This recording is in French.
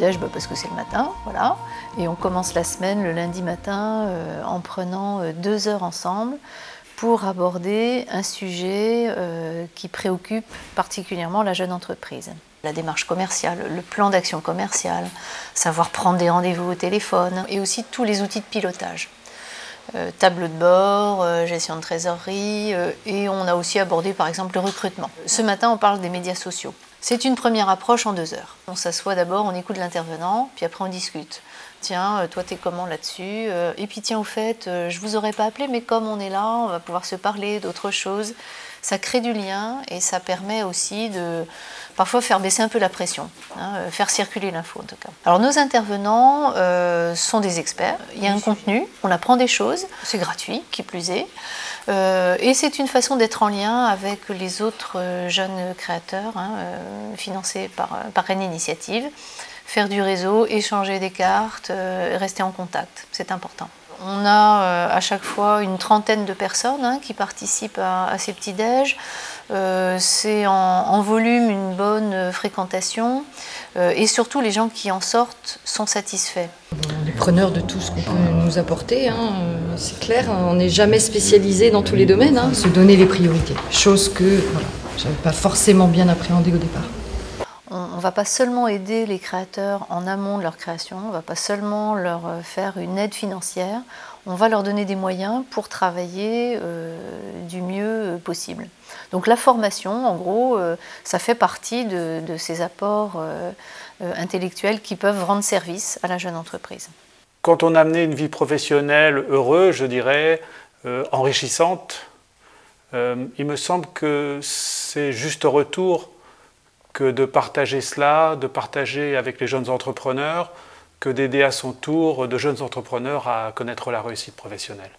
petit-déj parce que c'est le matin, voilà. Et on commence la semaine le lundi matin en prenant 2 heures ensemble pour aborder un sujet qui préoccupe particulièrement la jeune entreprise. La démarche commerciale, le plan d'action commerciale, savoir prendre des rendez-vous au téléphone et aussi tous les outils de pilotage. Tableau de bord, gestion de trésorerie et on a aussi abordé par exemple le recrutement. Ce matin on parle des médias sociaux. C'est une première approche en 2 heures. On s'assoit d'abord, on écoute l'intervenant, puis après on discute. Tiens, toi t'es comment là-dessus? Et puis tiens, au fait, je vous aurais pas appelé, mais comme on est là, on va pouvoir se parler d'autres choses. Ça crée du lien et ça permet aussi de parfois faire baisser un peu la pression, faire circuler l'info en tout cas. Alors nos intervenants sont des experts, il y a un contenu, on apprend des choses, c'est gratuit, qui plus est, et c'est une façon d'être en lien avec les autres jeunes créateurs financés par Rennes Initiative, faire du réseau, échanger des cartes, rester en contact, c'est important. On a à chaque fois une trentaine de personnes qui participent à ces petits-déj. C'est en volume une bonne fréquentation et surtout les gens qui en sortent sont satisfaits. On est preneurs de tout ce qu'on peut nous apporter, c'est clair, on n'est jamais spécialisé dans tous les domaines, se donner les priorités, chose que je n'avais pas forcément bien appréhendée au départ. On ne va pas seulement aider les créateurs en amont de leur création, on ne va pas seulement leur faire une aide financière, on va leur donner des moyens pour travailler du mieux possible. Donc la formation, en gros, ça fait partie de ces apports intellectuels qui peuvent rendre service à la jeune entreprise. Quand on a mené une vie professionnelle heureuse, je dirais, enrichissante, il me semble que c'est juste retour que de partager cela, de partager avec les jeunes entrepreneurs, que d'aider à son tour de jeunes entrepreneurs à connaître la réussite professionnelle.